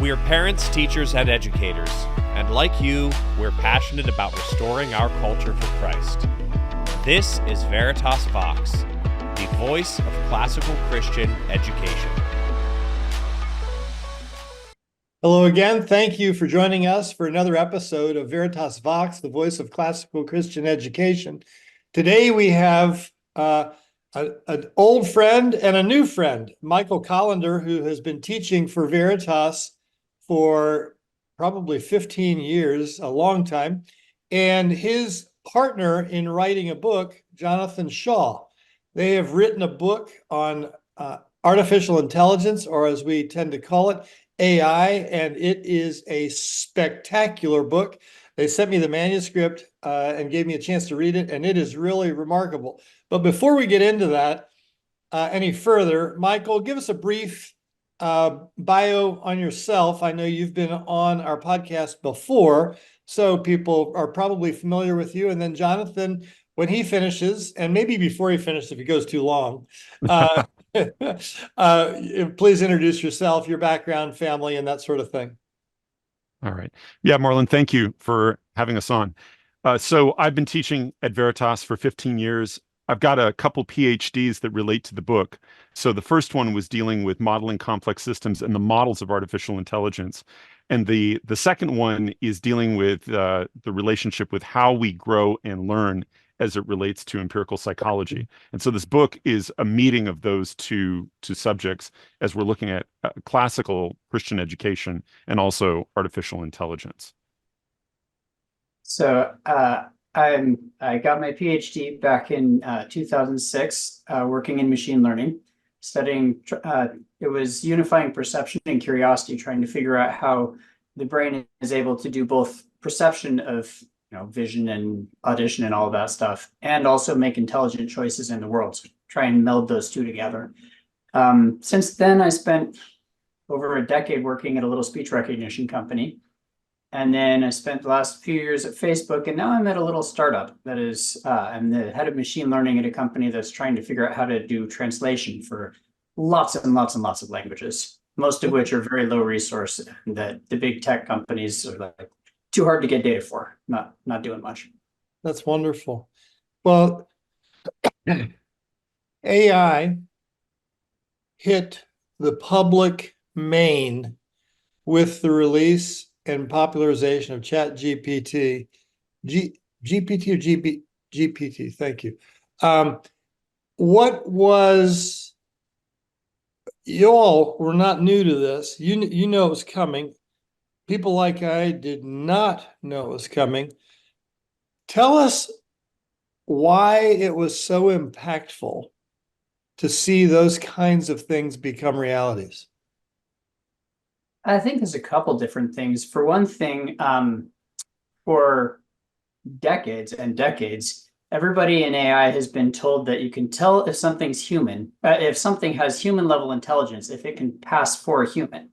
We're parents, teachers, and educators, and like you, we're passionate about restoring our culture for Christ. This is Veritas Vox, the voice of classical Christian education. Hello again. Thank you for joining us for another episode of Veritas Vox, the voice of classical Christian education. Today we have an old friend and a new friend, Michael Collender, who has been teaching for Veritas for probably 15 years, a long time, and his partner in writing a book, Jonathan Shaw. They have written a book on artificial intelligence, or as we tend to call it, AI, and it is a spectacular book. They sent me the manuscript and gave me a chance to read it, and it is really remarkable. But before we get into that any further, Michael, give us a brief bio on yourself. I know you've been on our podcast before, so people are probably familiar with you. And then Jonathan, when he finishes, and maybe before he finishes if he goes too long, please introduce yourself, your background, family, and that sort of thing. All right. Yeah, Marlon, thank you for having us on. So I've been teaching at Veritas for 15 years. I've got a couple PhDs that relate to the book. So the first one was dealing with modeling complex systems and the models of artificial intelligence. And the second one is dealing with the relationship with how we grow and learn as it relates to empirical psychology. And so this book is a meeting of those two subjects as we're looking at classical Christian education and also artificial intelligence. So I got my PhD back in 2006, working in machine learning, studying, it was unifying perception and curiosity, trying to figure out how the brain is able to do both perception of vision and audition and all of that stuff, and also make intelligent choices in the world. So try and meld those two together. Since then, I spent over a decade working at a little speech recognition company. And then I spent the last few years at Facebook, and now I'm at a little startup that is, I'm the head of machine learning at a company that's trying to figure out how to do translation for lots and lots and lots of languages, most of which are very low resource, and that the big tech companies are like too hard to get data for, not doing much. That's wonderful. Well, AI hit the public domain with the release and popularization of ChatGPT, GPT or GPT, thank you. What was, you all were not new to this. You know it was coming. People like I did not know it was coming. Tell us why it was so impactful to see those kinds of things become realities. I think there's a couple different things. For one thing, for decades and decades, everybody in AI has been told that you can tell if something's human, if something has human level intelligence, if it can pass for a human.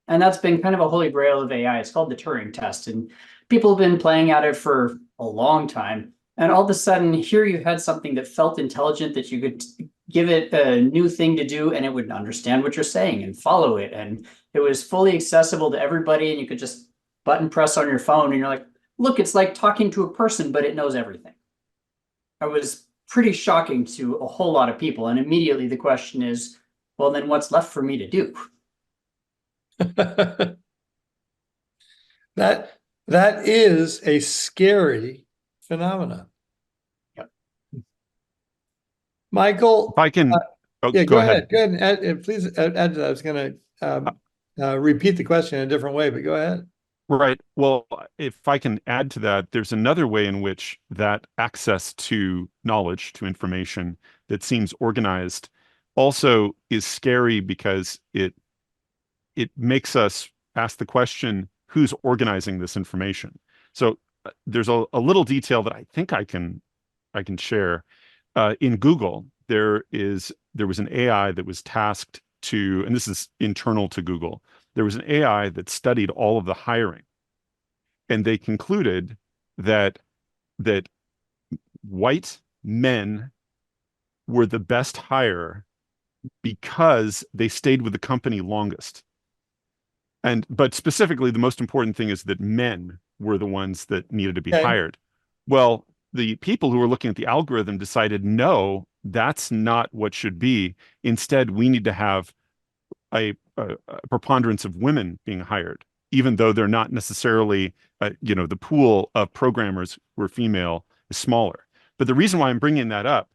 And that's been kind of a holy grail of AI. It's called the Turing test. And people have been playing at it for a long time. And all of a sudden, here you had something that felt intelligent, that you could give it a new thing to do, and it would understand what you're saying and follow it. And it was fully accessible to everybody, and you could just button press on your phone, and you're like, look, it's like talking to a person, but it knows everything. It was pretty shocking to a whole lot of people. And immediately the question is, well, then what's left for me to do? That is a scary phenomenon. Yep. Michael, If I can, yeah, go go ahead. ahead. Please add to that. I was going to repeat the question in a different way, but go ahead. Right. Well, if I can add to that, there's another way in which that access to knowledge, to information that seems organized also is scary, because it makes us ask the question, who's organizing this information? So there's a little detail that I think I can share. In Google, there was an AI that was tasked to, and this is internal to Google, there was an AI that studied all of the hiring, and they concluded that white men were the best hire because they stayed with the company longest. But specifically, the most important thing is that men were the ones that needed to be Okay. hired. Well, the people who were looking at the algorithm decided, no, that's not what should be. Instead, we need to have a preponderance of women being hired, even though they're not necessarily, the pool of programmers who are female is smaller. But the reason why I'm bringing that up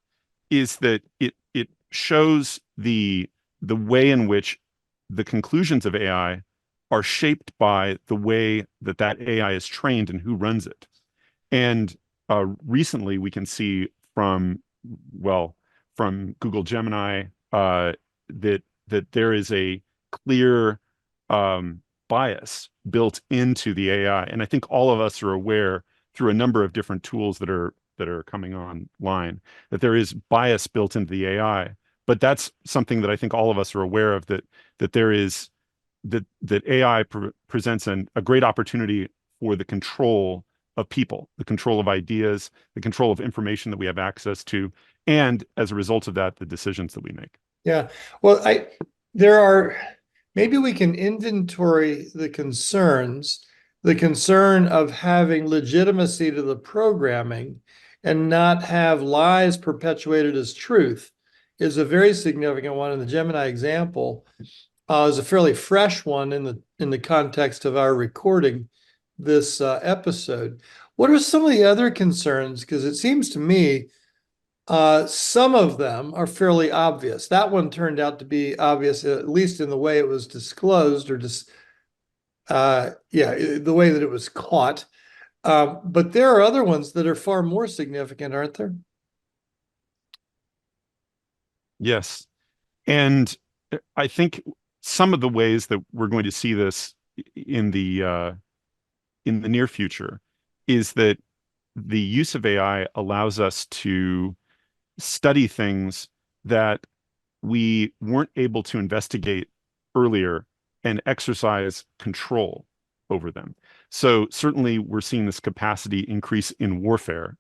is that it shows the way in which the conclusions of AI are shaped by the way that that AI is trained and who runs it. And recently, we can see from Google Gemini that there is a clear bias built into the AI, and I think all of us are aware through a number of different tools that are coming online that there is bias built into the AI. But that's something that I think all of us are aware of, that there is that AI presents a great opportunity for the control of people, the control of ideas, the control of information that we have access to, and as a result of that, the decisions that we make. Yeah. Well, maybe we can inventory the concerns. The concern of having legitimacy to the programming and not have lies perpetuated as truth is a very significant one. In the Gemini example, is a fairly fresh one in the context of our recording this episode. What are some of the other concerns? Because it seems to me some of them are fairly obvious. That one turned out to be obvious, at least in the way it was disclosed, or just the way that it was caught. But there are other ones that are far more significant, aren't there? Yes. And I think some of the ways that we're going to see this in the near future is that the use of AI allows us to study things that we weren't able to investigate earlier and exercise control over them. So certainly we're seeing this capacity increase in warfare,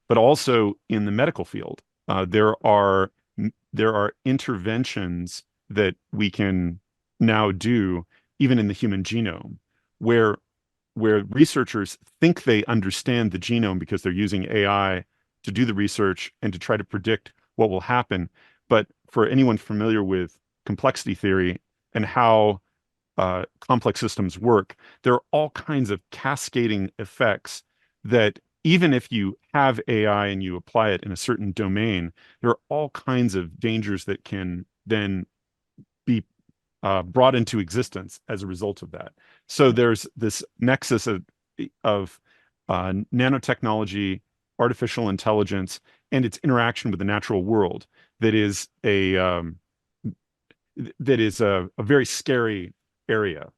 but also in the medical field. There are interventions that we can now do even in the human genome where researchers think they understand the genome because they're using AI to do the research and to try to predict what will happen. But for anyone familiar with complexity theory and how complex systems work, there are all kinds of cascading effects that even if you have AI and you apply it in a certain domain, there are all kinds of dangers that can then be brought into existence as a result of that. So there's this nexus of nanotechnology, artificial intelligence, and its interaction with the natural world that is a very scary area.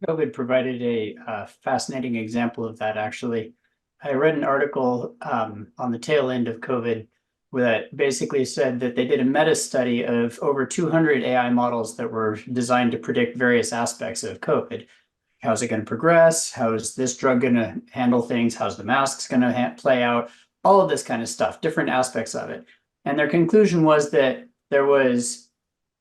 COVID provided a fascinating example of that, actually. I read an article on the tail end of COVID that basically said that they did a meta study of over 200 AI models that were designed to predict various aspects of COVID. How's it going to progress? How is this drug going to handle things? How's the masks going to play out? All of this kind of stuff, different aspects of it. And their conclusion was that there was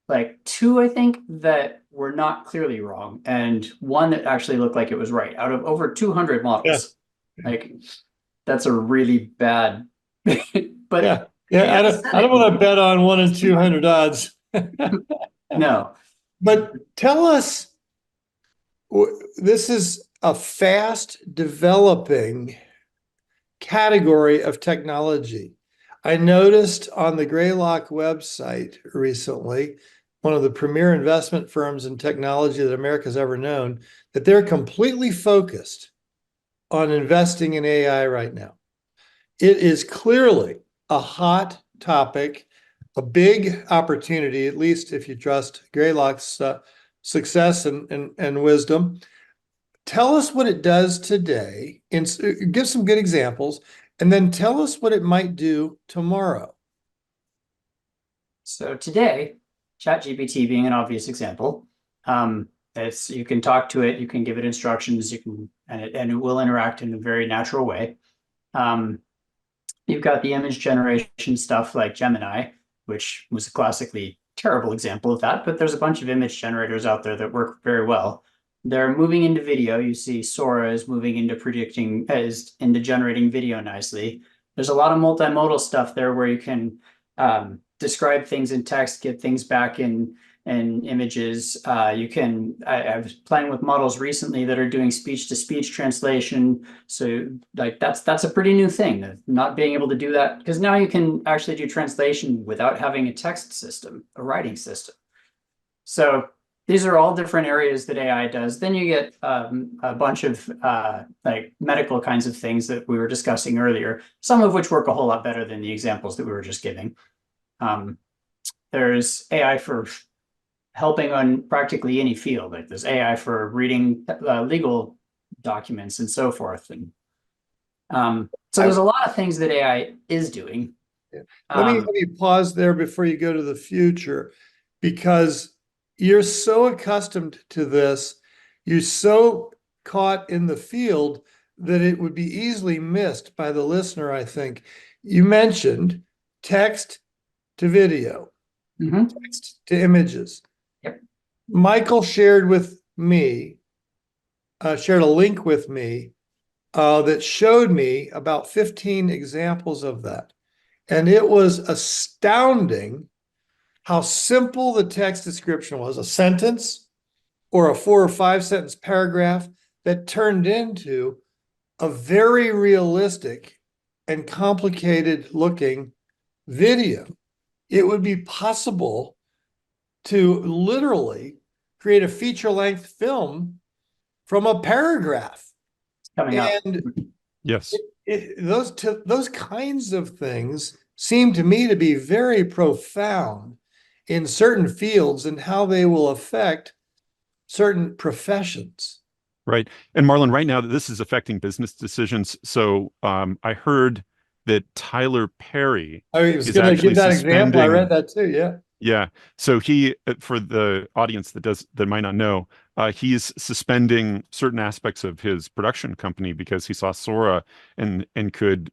like 2, I think, that were not clearly wrong, and 1 that actually looked like it was right out of over 200 models. Yeah. Like, that's a really bad. But yeah, I don't want to bet on 1 in 200 odds. No. But tell us, this is a fast developing category of technology. I noticed on the Greylock website recently, one of the premier investment firms in technology that America's ever known, that they're completely focused on investing in AI right now. It is clearly a hot topic, a big opportunity, at least if you trust Greylock's success and wisdom. Tell us what it does today, and give some good examples, and then tell us what it might do tomorrow. So today, ChatGPT being an obvious example, you can talk to it, you can give it instructions, and it will interact in a very natural way. You've got the image generation stuff like Gemini, which was a classically terrible example of that, but there's a bunch of image generators out there that work very well. they're moving into video. You see Sora is moving into into generating video nicely. There's a lot of multimodal stuff there where you can describe things in text, get things back in images. I was playing with models recently that are doing speech to speech translation. So like that's a pretty new thing, not being able to do that, because now you can actually do translation without having a text system, a writing system. So these are all different areas that AI does. Then you get a bunch of like medical kinds of things that we were discussing earlier, some of which work a whole lot better than the examples that we were just giving. There's AI for helping on practically any field. Like there's AI for reading legal documents and so forth. And so there's a lot of things that AI is doing. Let me pause there before you go to the future, because you're so accustomed to this, you're so caught in the field that it would be easily missed by the listener, I think. You mentioned text to video, text to images. Yep. Michael shared with me, shared a link with me that showed me about 15 examples of that. And it was astounding how simple the text description was, a sentence or a 4 or 5 sentence paragraph that turned into a very realistic and complicated looking video. It would be possible to literally create a feature-length film from a paragraph. Coming up. And Yes. those kinds of things seem to me to be very profound in certain fields and how they will affect certain professions. Right. And Marlon, right now this is affecting business decisions. So I heard that Tyler Perry I was is going to actually give that example. I suspending. read that too. Yeah. Yeah. So for the audience that might not know, he's suspending certain aspects of his production company because he saw Sora and could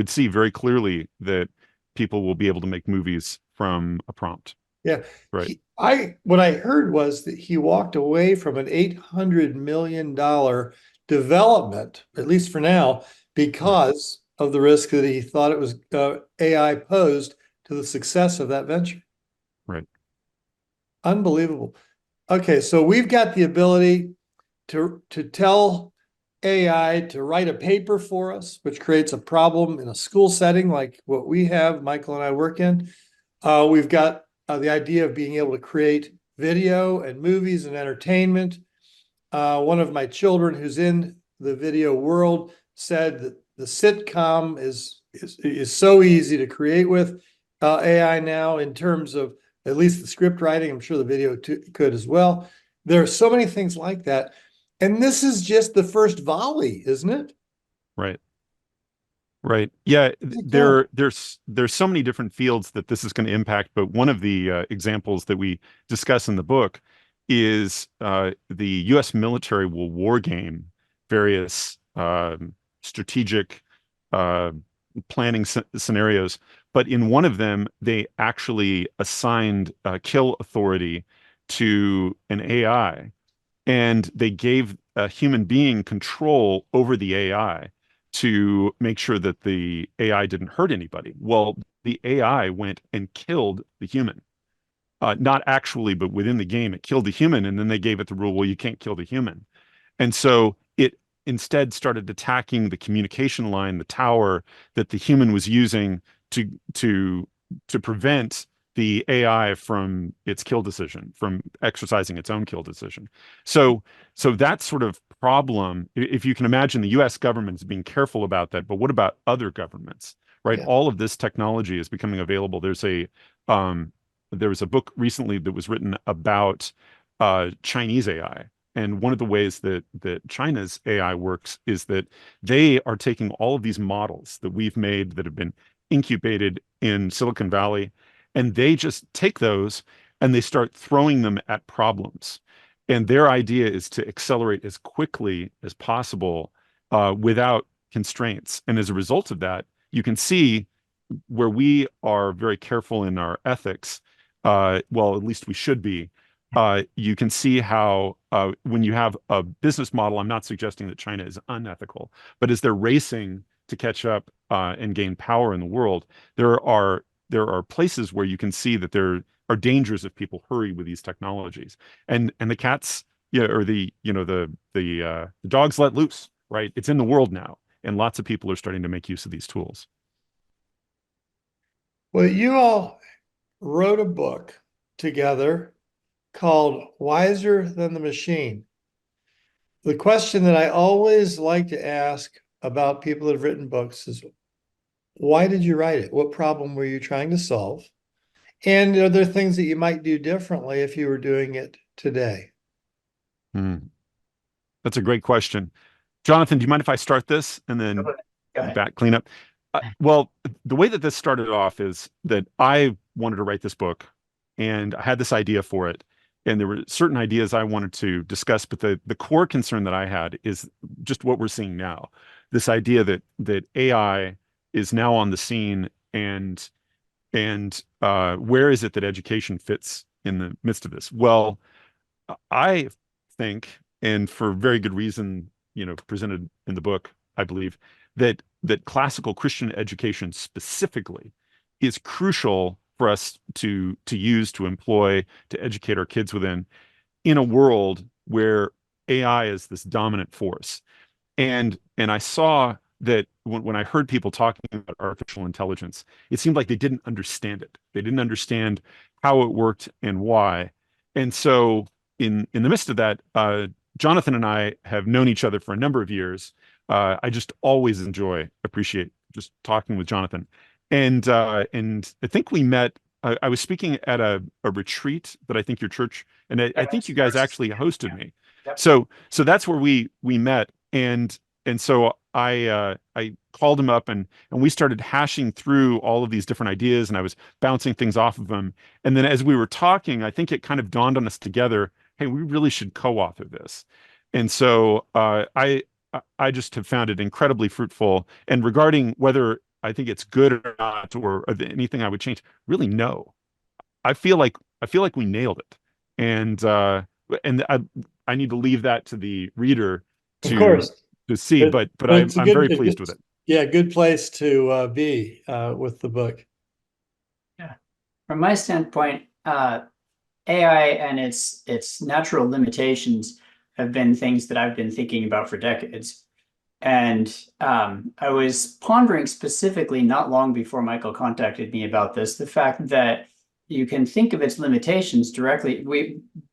see very clearly that people will be able to make movies from a prompt. Yeah. Right. What I heard was that he walked away from an $800 million development, at least for now, because of the risk that he thought it was AI posed to the success of that venture. Right. Unbelievable. Okay, so we've got the ability to tell AI to write a paper for us, which creates a problem in a school setting like what we have, Michael and I work in. We've got the idea of being able to create video and movies and entertainment. One of my children who's in the video world said that the sitcom is so easy to create with AI now, in terms of at least the script writing. I'm sure the video could as well. There are so many things like that. And this is just the first volley, isn't it? Right. Right. Yeah. There's so many different fields that this is going to impact. But one of the examples that we discuss in the book is the U.S. military will war game various strategic planning scenarios. But in one of them, they actually assigned kill authority to an AI, and they gave a human being control over the AI to make sure that the AI didn't hurt anybody. Well, the AI went and killed the human. Not actually, but within the game, it killed the human, and then they gave it the rule, well, you can't kill the human. And so it instead started attacking the communication line, the tower that the human was using to prevent the AI from its kill decision, from exercising its own kill decision. So that sort of problem, if you can imagine, the US government is being careful about that, but what about other governments, right? Yeah. All of this technology is becoming available. There was a book recently that was written about Chinese AI. And one of the ways that China's AI works is that they are taking all of these models that we've made that have been incubated in Silicon Valley, and they just take those and they start throwing them at problems. And their idea is to accelerate as quickly as possible without constraints. And as a result of that, you can see where we are very careful in our ethics. Well, at least we should be. you can see how when you have a business model, I'm not suggesting that China is unethical, but as they're racing to catch up and gain power in the world, there are places where you can see that there are dangers if people hurry with these technologies, and the cats, yeah, or the dogs let loose, right? It's in the world now, and lots of people are starting to make use of these tools. Well, you all wrote a book together called Wiser Than the Machine. The question that I always like to ask about people that have written books is, why did you write it? What problem were you trying to solve? And are there things that you might do differently if you were doing it today? Hmm. That's a great question. Jonathan, do you mind if I start this and then Go ahead. back clean up? Well, the way that this started off is that I wanted to write this book and I had this idea for it. And there were certain ideas I wanted to discuss, but the core concern that I had is just what we're seeing now. This idea that AI is now on the scene, and where is it that education fits in the midst of this? Well, I think, and for very good reason, presented in the book, I believe that classical Christian education specifically is crucial for us to use, to employ, to educate our kids within, in a world where AI is this dominant force. And I saw that when I heard people talking about artificial intelligence, it seemed like they didn't understand it. They didn't understand how it worked and why. And so in the midst of that, Jonathan and I have known each other for a number of years. I just always appreciate just talking with Jonathan. And I think we met. I was speaking at a retreat that I think your church, and I think you guys actually hosted me. Yep. So that's where we met, and so I called him up, and we started hashing through all of these different ideas, and I was bouncing things off of him. And then as we were talking, I think it kind of dawned on us together, hey, we really should co-author this. And so I just have found it incredibly fruitful. And regarding whether I think it's good or not, or anything I would change, really no. I feel like we nailed it. And I need to leave that to the reader Of to course, see, but I'm it's a very pleased with it. Yeah, good place to be with the book. Yeah. From my standpoint, AI and its natural limitations have been things that I've been thinking about for decades. And I was pondering specifically not long before Michael contacted me about this, the fact that you can think of its limitations directly.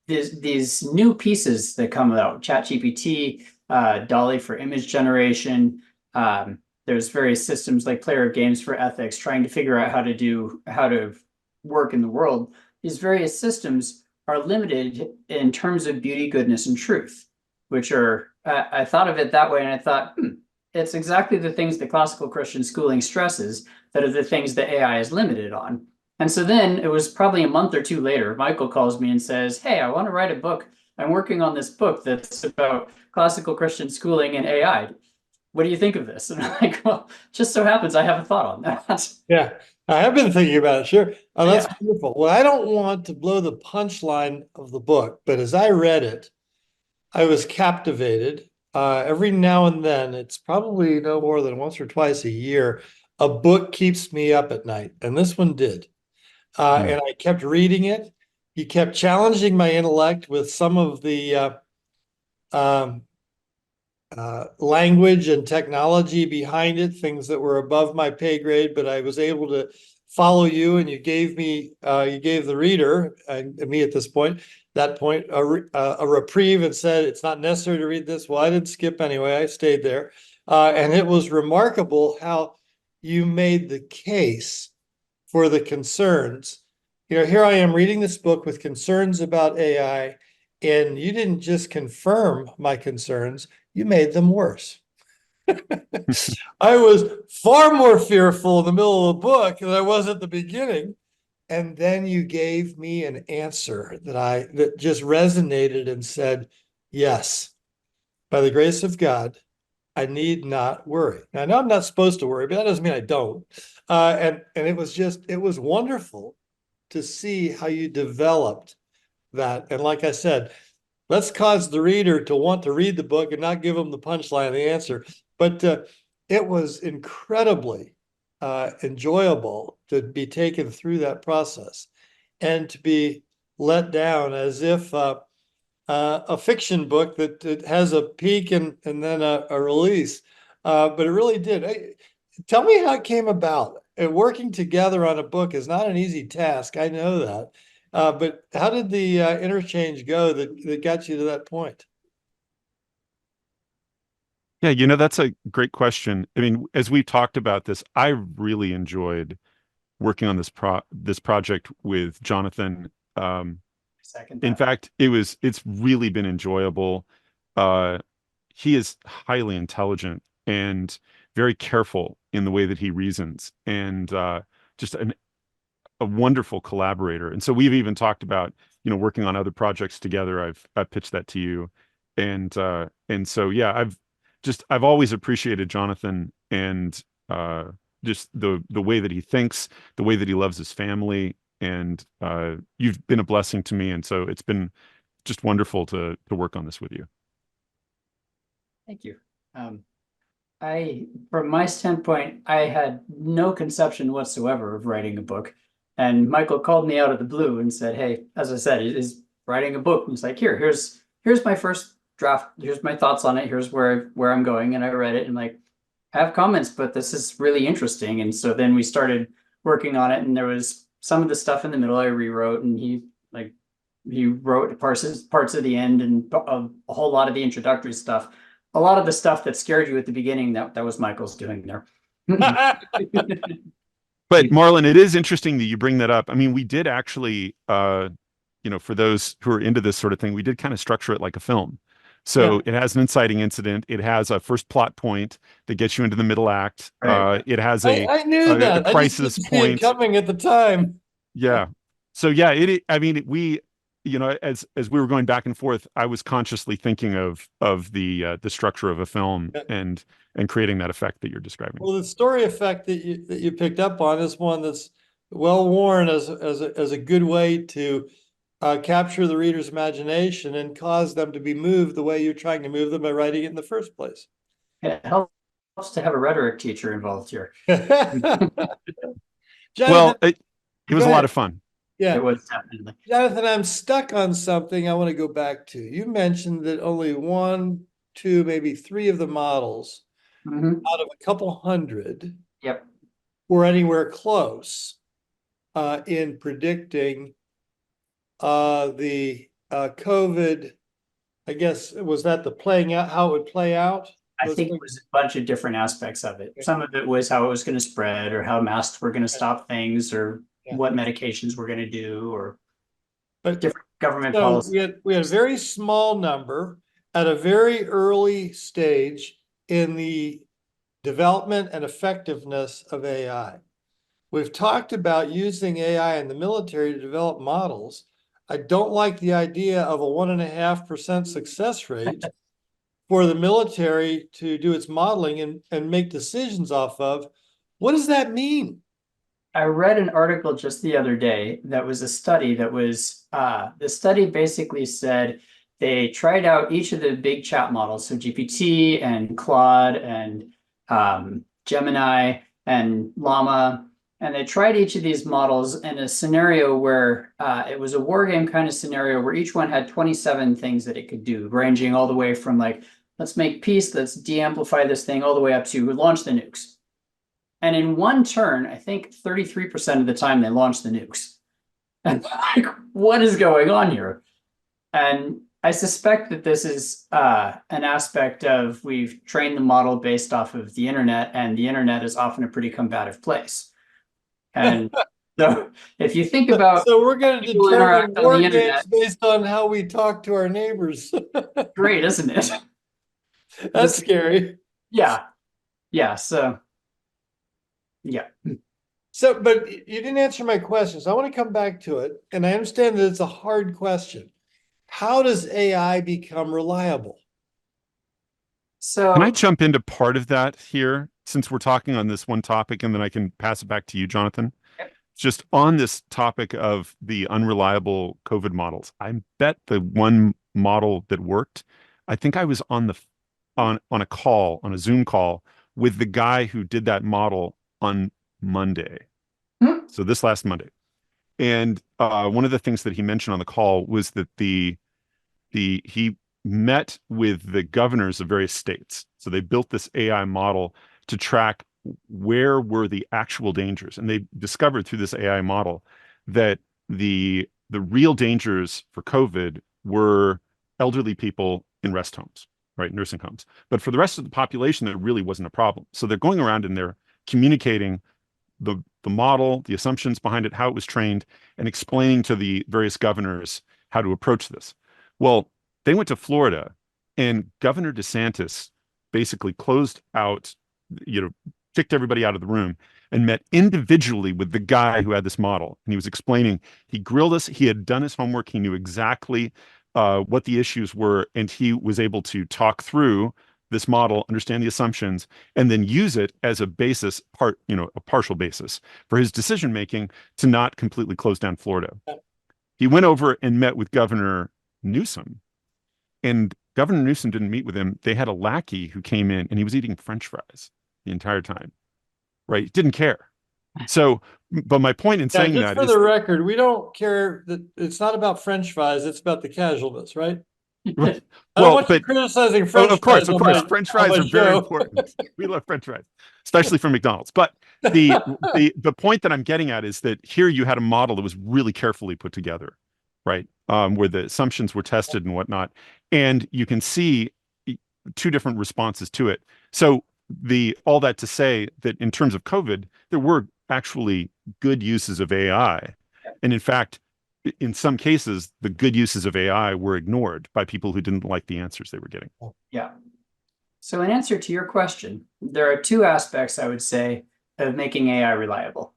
These new pieces that come out, ChatGPT, Dolly for image generation. There's various systems like Player of Games for ethics, trying to figure out how to work in the world. These various systems are limited in terms of beauty, goodness, and truth, which are, I thought of it that way, and I thought, it's exactly the things that classical Christian schooling stresses that are the things that AI is limited on. And so then it was probably a month or two later, Michael calls me and says, hey, I want to write a book. I'm working on this book that's about classical Christian schooling and AI. What do you think of this? And I'm like, well, just so happens I have a thought on that. Yeah, I have been thinking about it. Sure. Oh, that's Yeah. wonderful. Well, I don't want to blow the punchline of the book, but as I read it, I was captivated. Every now and then, it's probably no more than once or twice a year, a book keeps me up at night, and this one did. And I kept reading it. You kept challenging my intellect with some of the language and technology behind it, things that were above my pay grade, but I was able to follow you, and you gave the reader and me at that point, a reprieve, and said, it's not necessary to read this. Well, I didn't skip anyway. I stayed there. And it was remarkable how you made the case for the concerns. Here I am reading this book with concerns about AI, and you didn't just confirm my concerns, you made them worse. I was far more fearful in the middle of the book than I was at the beginning. And then you gave me an answer that just resonated and said, yes, by the grace of God, I need not worry. Now, I know I'm not supposed to worry, but that doesn't mean I don't. And it was wonderful to see how you developed that. And like I said, let's cause the reader to want to read the book and not give them the punchline, the answer. But it was incredibly enjoyable to be taken through that process and to be let down as if a fiction book that has a peak and then a release. But it really did. Tell me how it came about. Working together on a book is not an easy task. I know that. But how did the interchange go that got you to that point? Yeah, that's a great question. I mean, as we talked about this, I really enjoyed working on this project with Jonathan. Second In that. fact, it's really been enjoyable. Uh, he is highly intelligent and very careful in the way that he reasons, and just a wonderful collaborator. And so we've even talked about, working on other projects together. I've pitched that to you. And so, yeah, I've always appreciated Jonathan, and just the way that he thinks, the way that he loves his family. And you've been a blessing to me. And so it's been just wonderful to work on this with you. Thank you. From my standpoint, I had no conception whatsoever of writing a book. And Michael called me out of the blue and said, "Hey, as I said, is writing a book." And he's like, here's my first draft. Here's my thoughts on it. Here's where I'm going." And I read it and like, I have comments, but this is really interesting. And so then we started working on it, and there was some of the stuff in the middle I rewrote, and he wrote parts of the end, and a whole lot of the introductory stuff. A lot of the stuff that scared you at the beginning, that was Michael's doing there. But Marlon, it is interesting that you bring that up. I mean, we did actually, for those who are into this sort of thing, we did kind of structure it like a film. So It has an inciting incident. It has a first plot point that gets you into the middle act. Right. It has I knew that. a crisis I just didn't see point it coming at the time. Yeah. So yeah, I mean, as we were going back and forth, I was consciously thinking of the structure of a film and creating that effect that you're describing. Well, the story effect that you picked up on is one that's well worn as a good way to capture the reader's imagination and cause them to be moved the way you're trying to move them by writing it in the first place. It helps to have a rhetoric teacher involved here. Jonathan, it was a lot of fun. Yeah, it was definitely. Jonathan, I'm stuck on something I want to go back to. You mentioned that only 1, 2, maybe 3 of the models out of a couple hundred were anywhere close in predicting the COVID. I guess, was that the playing out, how it would play out? I think it was a bunch of different aspects of it. Some of it was how it was going to spread, or how masks were going to stop things, or what medications we're going to do, or different government policies. We had a very small number at a very early stage in the development and effectiveness of AI. We've talked about using AI in the military to develop models. I don't like the idea of a 1.5% success rate for the military to do its modeling and make decisions off of. What does that mean? I read an article just the other day that was a study that was, the study basically said they tried out each of the big chat models, so GPT and Claude and Gemini and Llama, and they tried each of these models in a scenario where it was a war game kind of scenario where each one had 27 things that it could do, ranging all the way from like, let's make peace, let's de-amplify this thing, all the way up to launch the nukes. And in one turn, I think 33% of the time they launched the nukes. And like, what is going on here? And I suspect that this is an aspect of, we've trained the model based off of the internet, and the internet is often a pretty combative place. And so if you think about, so we're going to determine war games based on how we talk to our neighbors. Great, isn't it? That's scary. Yeah. Yeah. So, yeah. So, but you didn't answer my question. So I want to come back to it. And I understand that it's a hard question. How does AI become reliable? So can I jump into part of that here, since we're talking on this one topic, and then I can pass it back to you, Jonathan? just on this topic of the unreliable COVID models, I bet the one model that worked, I think I was on a call, on a Zoom call with the guy who did that model on Monday. So this last Monday. And one of the things that he mentioned on the call was that he met with the governors of various states. So they built this AI model to track where were the actual dangers. And they discovered through this AI model that the real dangers for COVID were elderly people in rest homes, right? Nursing homes. But for the rest of the population, there really wasn't a problem. So they're going around and they're communicating the model, the assumptions behind it, how it was trained, and explaining to the various governors how to approach this. Well, they went to Florida, and Governor DeSantis basically closed out, kicked everybody out of the room and met individually with the guy who had this model. And he was explaining, he grilled us, he had done his homework, he knew exactly what the issues were, and he was able to talk through this model, understand the assumptions, and then use it as a basis, a partial basis for his decision making to not completely close down Florida. He went over and met with Governor Newsom, and Governor Newsom didn't meet with him. They had a lackey who came in and he was eating French fries the entire time, right? He didn't care. So, but my point in saying that for is, the record, we don't care that it's not about French fries, it's about the casualness, right? right, I don't want you criticizing French of course, fries. French fries are very important. We love French fries, especially from McDonald's. But the point that I'm getting at is that here you had a model that was really carefully put together, right? Where the assumptions were tested and whatnot, and you can see two different responses to it. So all that to say that in terms of COVID, there were actually good uses of AI, and in fact, in some cases, the good uses of AI were ignored by people who didn't like the answers they were getting. Yeah. So in answer to your question, there are two aspects, I would say, of making AI reliable.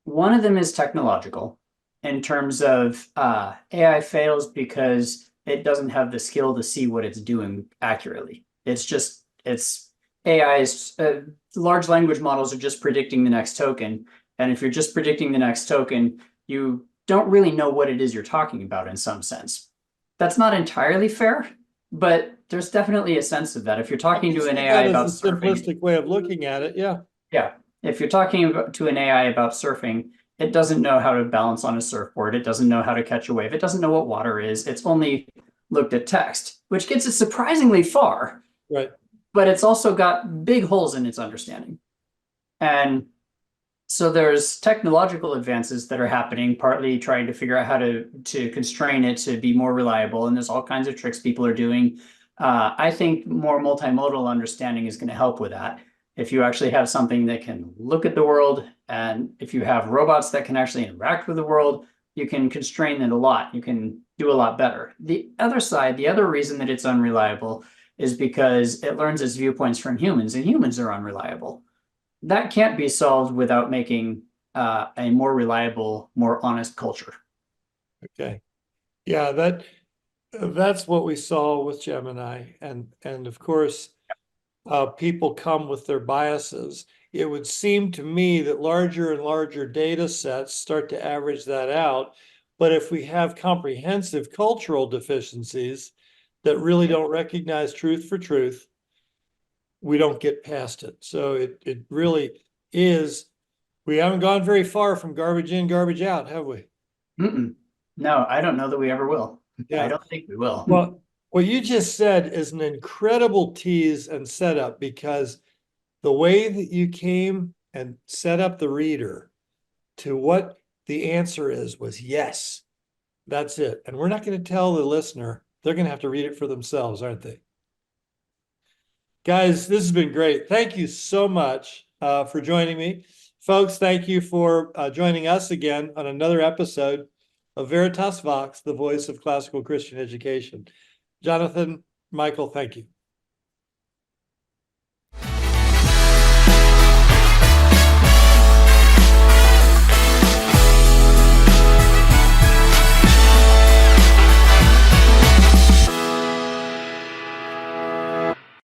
One of them is technological, in terms of AI fails because it doesn't have the skill to see what it's doing accurately. AI's large language models are just predicting the next token. And if you're just predicting the next token, you don't really know what it is you're talking about in some sense. That's not entirely fair, but there's definitely a sense of that. If you're talking to an AI about surfing, simplistic way of looking at it, yeah. Yeah. If you're talking to an AI about surfing, it doesn't know how to balance on a surfboard. It doesn't know how to catch a wave. It doesn't know what water is. It's only looked at text, which gets it surprisingly far. Right. But it's also got big holes in its understanding. And so there's technological advances that are happening, partly trying to figure out how to constrain it to be more reliable. And there's all kinds of tricks people are doing. I think more multimodal understanding is going to help with that. If you actually have something that can look at the world, and if you have robots that can actually interact with the world, you can constrain it a lot. You can do a lot better. The other side, the other reason that it's unreliable is because it learns its viewpoints from humans, and humans are unreliable. That can't be solved without making a more reliable, more honest culture. Okay. Yeah, that's what we saw with Gemini. And of course, people come with their biases. It would seem to me that larger and larger data sets start to average that out. But if we have comprehensive cultural deficiencies that really don't recognize truth for truth, we don't get past it. So it really is, we haven't gone very far from garbage in, garbage out, have we? No, I don't know that we ever will. Yeah. I don't think we will. Well, what you just said is an incredible tease and setup, because the way that you came and set up the reader to what the answer is was yes. That's it. And we're not going to tell the listener. They're going to have to read it for themselves, aren't they? Guys, this has been great. Thank you so much for joining me. Folks, thank you for joining us again on another episode of Veritas Vox, the voice of classical Christian education. Jonathan, Michael, thank you.